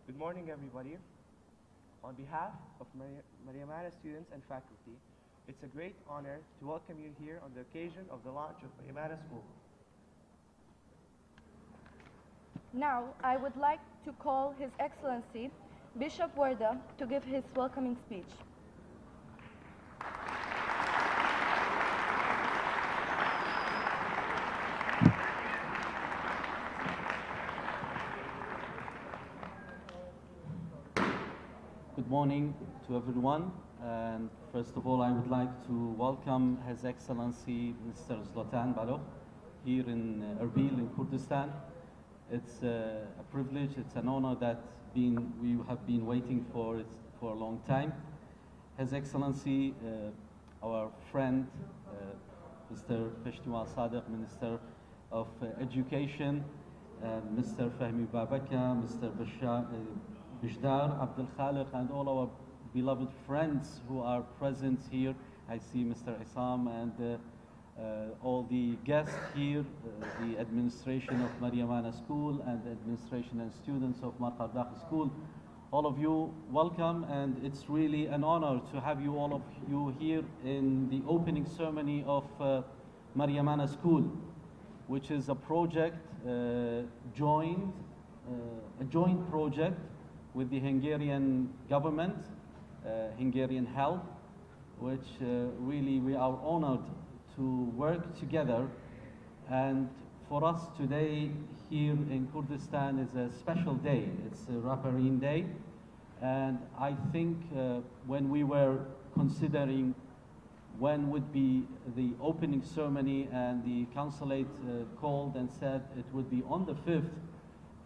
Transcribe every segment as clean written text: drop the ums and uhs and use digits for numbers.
Good morning, everybody. On behalf of Mariamana students and faculty, it's a great honor to welcome you here on the occasion of the launch of Mariamana School. Now, I would like to call His Excellency Bishop Warda to give his welcoming speech. Good morning to everyone, and first of all I would like to welcome His Excellency Mr. Zlatan Balogh here in Erbil in Kurdistan. It's a privilege, it's an honor that we have been waiting for it for a long time. His Excellency, our friend, Mr. Peshtiwan Sadiq, Minister of Education, Mr. Fahmi Babaka, Mr. Bishdar Abdul Khaliq, and all our beloved friends who are present here. I see Mr. Isam and all the guests here, the administration of Mariamana School and the administration and students of Marqardaq School. All of you, welcome, and it's really an honor to have you, all of you, here in the opening ceremony of Mariamana School, which is a project, a joint project with the Hungarian government, Hungarian help, which really we are honored to work together. And for us today here in Kurdistan is a special day. It's a Raparin Day. And I think when we were considering when would be the opening ceremony, and the consulate called and said it would be on the 5th,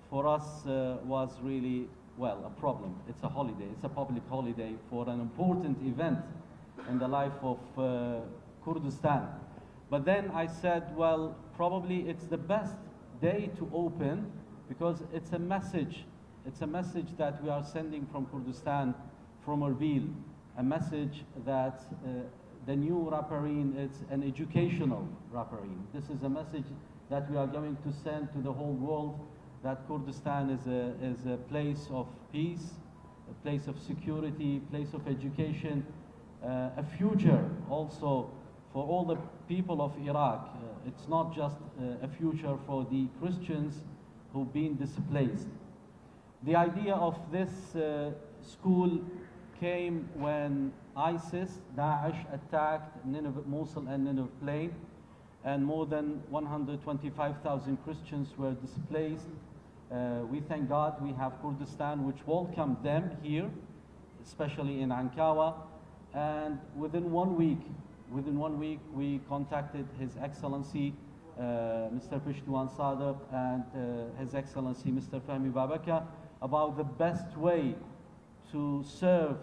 for us was really, well, a problem. It's a holiday, it's a public holiday for an important event in the life of Kurdistan. But then I said, well, probably it's the best day to open because it's a message. It's a message that we are sending from Kurdistan, from Erbil, a message that the new Raparin is an educational Raparin. This is a message that we are going to send to the whole world, that Kurdistan is a place of peace, a place of security, place of education, a future also for all the people of Iraq. It's not just a future for the Christians who've been displaced. The idea of this school came when ISIS, Daesh, attacked Mosul and Nineveh Plain, and more than 125,000 Christians were displaced. We thank God we have Kurdistan, which welcomed them here, especially in Ankawa. And within one week, we contacted His Excellency, Mr. Peshtiwan Sadiq, and His Excellency, Mr. Fahmi Babaka, about the best way to serve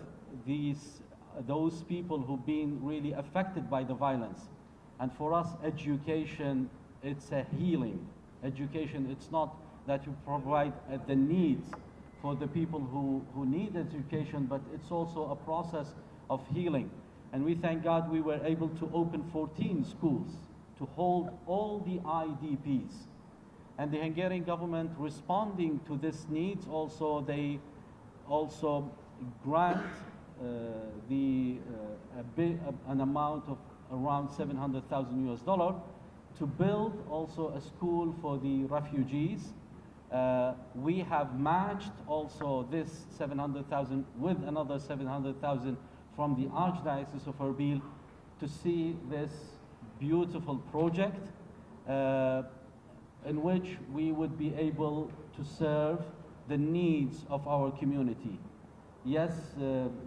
those people who've been really affected by the violence. And for us, education, it's a healing. Education, it's not that you provide the needs for the people who need education, but it's also a process of healing. And we thank God we were able to open 14 schools to hold all the IDPs. And the Hungarian government, responding to this needs, also they also grant an amount of around $700,000 to build also a school for the refugees. We have matched also this 700,000 with another 700,000 from the Archdiocese of Erbil to see this beautiful project in which we would be able to serve the needs of our community. Yes,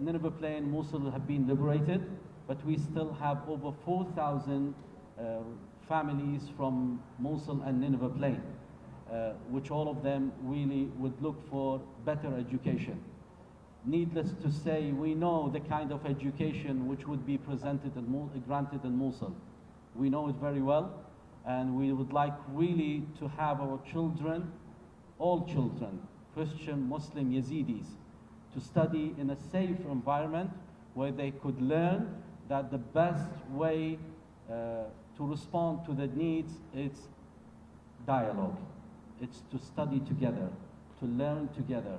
Nineveh Plain, Mosul have been liberated, but we still have over 4,000 families from Mosul and Nineveh Plain, which all of them really would look for better education. Needless to say, we know the kind of education which would be presented and granted in Mosul. We know it very well, and we would like really to have our children, all children, Christian, Muslim, Yazidis, to study in a safe environment where they could learn that the best way to respond to the needs is dialogue. It's to study together, to learn together,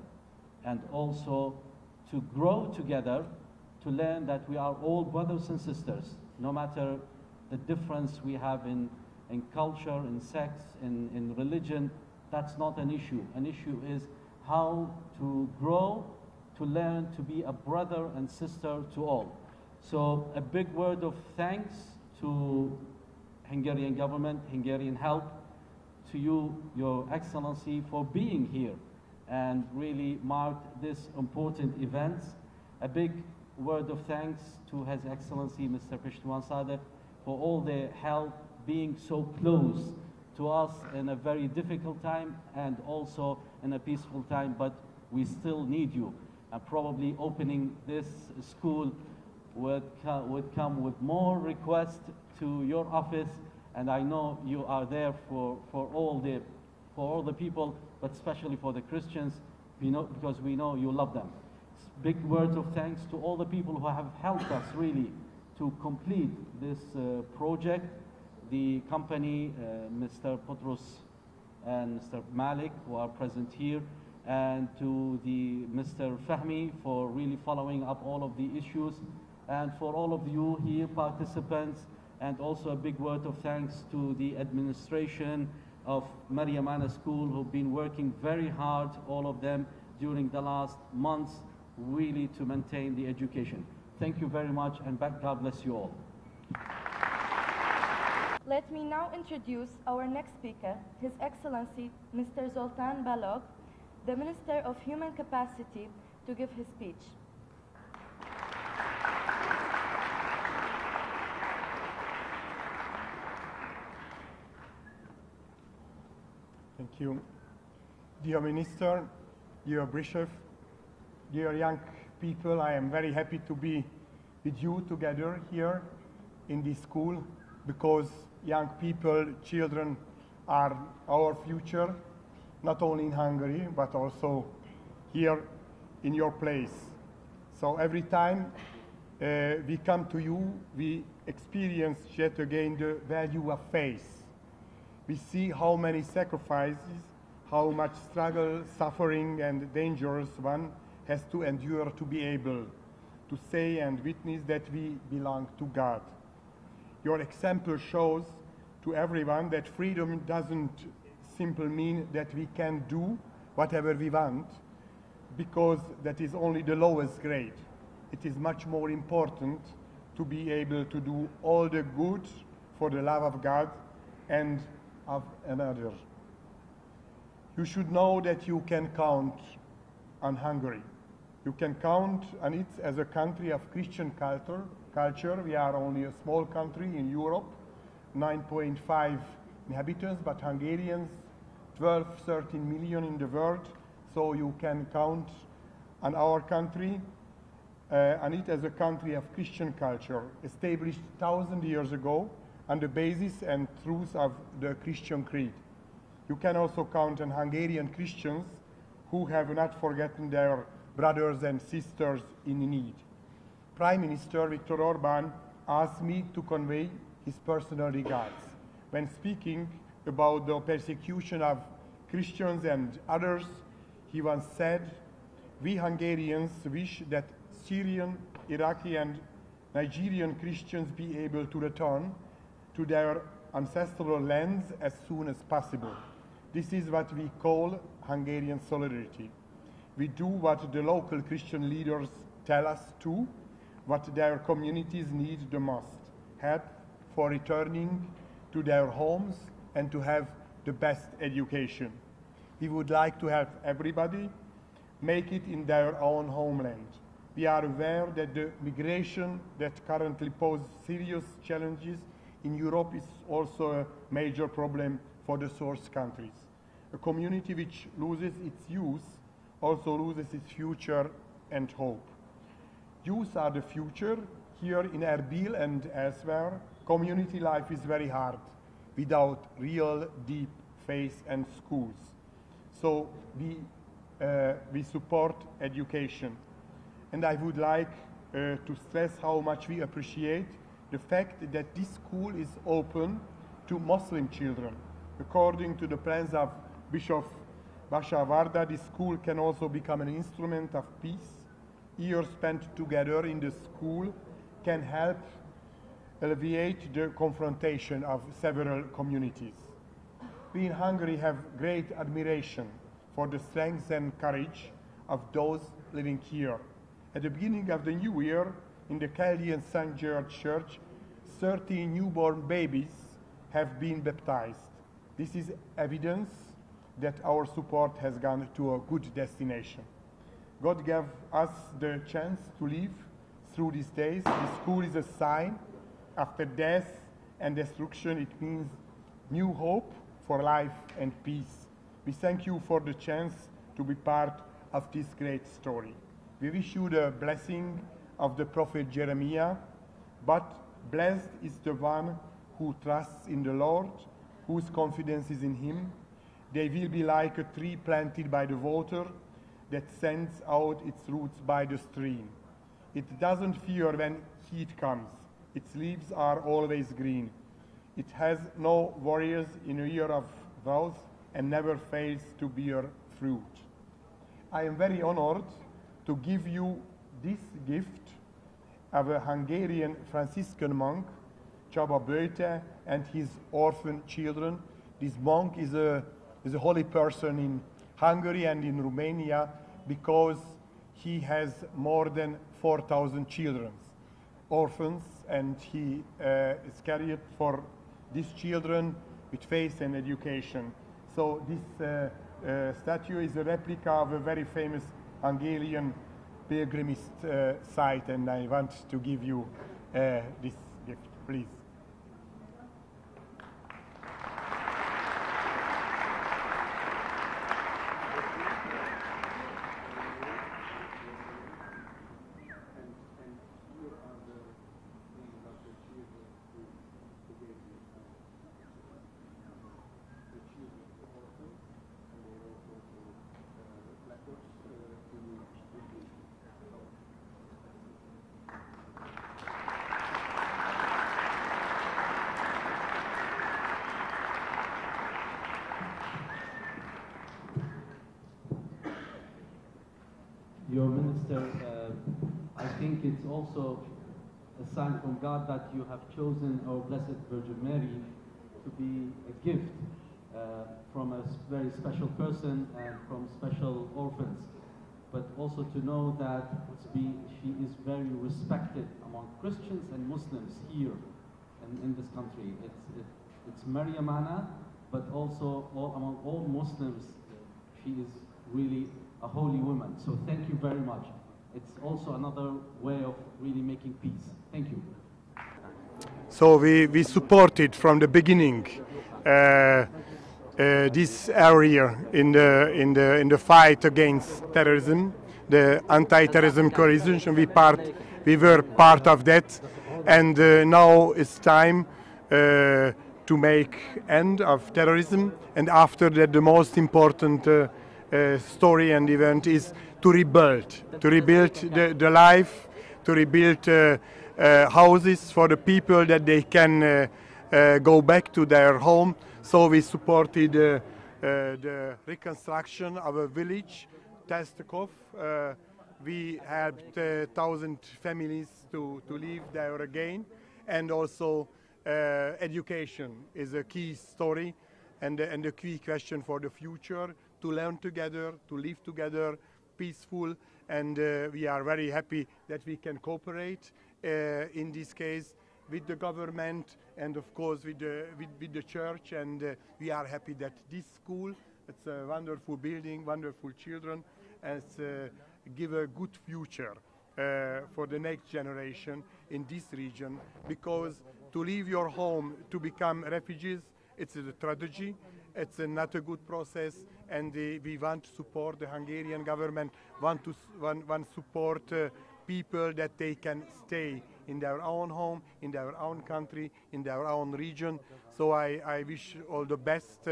and also to grow together, to learn that we are all brothers and sisters, no matter the difference we have in culture, in sex, in religion. That's not an issue. An issue is how to grow, to learn to be a brother and sister to all. So a big word of thanks to Hungarian government, Hungarian help, to you, Your Excellency, for being here and really marked this important event. A big word of thanks to His Excellency Mr. Pishtuan Sadek for all their help, being so close to us in a very difficult time and also in a peaceful time, but we still need you. And probably opening this school would come with more requests to your office, and I know you are there for all the people, but especially for the Christians, because we know you love them. Big word of thanks to all the people who have helped us really to complete this project. The company, Mr. Potros and Mr. Malik, who are present here, and to the Mr. Fahmi for really following up all of the issues, and for all of you here participants, and also a big word of thanks to the administration of Mariamana School, who've been working very hard, all of them, during the last months, really to maintain the education. Thank you very much, and God bless you all. Let me now introduce our next speaker, His Excellency Mr. Zoltan Balog, the Minister of Human Capacity, to give his speech. Thank you. Dear Minister, dear Bishop, dear young people, I am very happy to be with you together here in this school, because young people, children, are our future, not only in Hungary, but also here in your place. So every time we come to you, we experience yet again the value of faith. We see how many sacrifices, how much struggle, suffering, and dangers one has to endure to be able to say and witness that we belong to God. Your example shows to everyone that freedom doesn't simply mean that we can do whatever we want, because that is only the lowest grade. It is much more important to be able to do all the good for the love of God and of another. You should know that you can count on Hungary. You can count on it as a country of Christian culture. We are only a small country in Europe, 9.5 inhabitants, but Hungarians, 12, 13 million in the world. So you can count on our country, and it as a country of Christian culture, established 1,000 years ago on the basis and truth of the Christian creed. You can also count on Hungarian Christians who have not forgotten their brothers and sisters in need. Prime Minister Viktor Orbán asked me to convey his personal regards. When speaking about the persecution of Christians and others, he once said, "We Hungarians wish that Syrian, Iraqi, and Nigerian Christians be able to return to their ancestral lands as soon as possible. This is what we call Hungarian solidarity. We do what the local Christian leaders tell us to, what their communities need the most: help for returning to their homes and to have the best education. We would like to help everybody make it in their own homeland. We are aware that the migration that currently poses serious challenges in Europe is also a major problem for the source countries. A community which loses its youth also loses its future and hope. Youth are the future. Here in Erbil and elsewhere, community life is very hard without real deep faith and schools. So we support education. And I would like to stress how much we appreciate the fact that this school is open to Muslim children. According to the plans of Bishop Basha Varda, this school can also become an instrument of peace. Years spent together in the school can help alleviate the confrontation of several communities. We in Hungary have great admiration for the strength and courage of those living here. At the beginning of the new year, in the Chaldean St. George Church, 13 newborn babies have been baptized. This is evidence that our support has gone to a good destination. God gave us the chance to live through these days. The school is a sign. After death and destruction, it means new hope for life and peace. We thank you for the chance to be part of this great story. We wish you the blessing of the prophet Jeremiah, but blessed is the one who trusts in the Lord, whose confidence is in him. They will be like a tree planted by the water that sends out its roots by the stream. It doesn't fear when heat comes. Its leaves are always green. It has no worries in a year of drought and never fails to bear fruit. I am very honored to give you this gift of a Hungarian Franciscan monk, Csaba Böjte, and his orphan children. This monk is a holy person in Hungary and in Romania because he has more than 4,000 children, orphans, and he is carried for these children with faith and education. So this statue is a replica of a very famous Hungarian pilgrimage site, and I want to give you this gift, please. Your minister, I think it's also a sign from God that you have chosen our Blessed Virgin Mary to be a gift from a very special person and from special orphans, but also to know that she is very respected among Christians and Muslims here in this country. It's Mariamana, but also among all Muslims, she is really a holy woman. So thank you very much. It's also another way of really making peace. Thank you. So we supported from the beginning this area in the fight against terrorism, the anti-terrorism coalition. We were part of that, and now it's time to make end of terrorism. And after that, the most important story and event is to rebuild the life, to rebuild houses for the people that they can go back to their home. So we supported the reconstruction of a village, Testkov. We helped 1,000 families to live there again, and also education is a key story and a key question for the future, to learn together, to live together, peaceful, and we are very happy that we can cooperate in this case with the government and of course with the church, and we are happy that this school, it's a wonderful building, wonderful children, and give a good future for the next generation in this region, because to leave your home to become refugees, it's a tragedy. It's not a good process, and we want to support the Hungarian government, want to support people that they can stay in their own home, in their own country, in their own region. So I wish all the best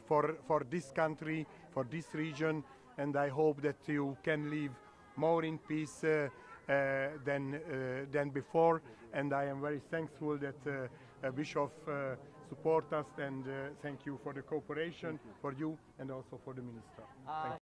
for this country, for this region, and I hope that you can live more in peace than before. And I am very thankful that Bishop support us, and thank you for the cooperation, for you and also for the minister. Thank you.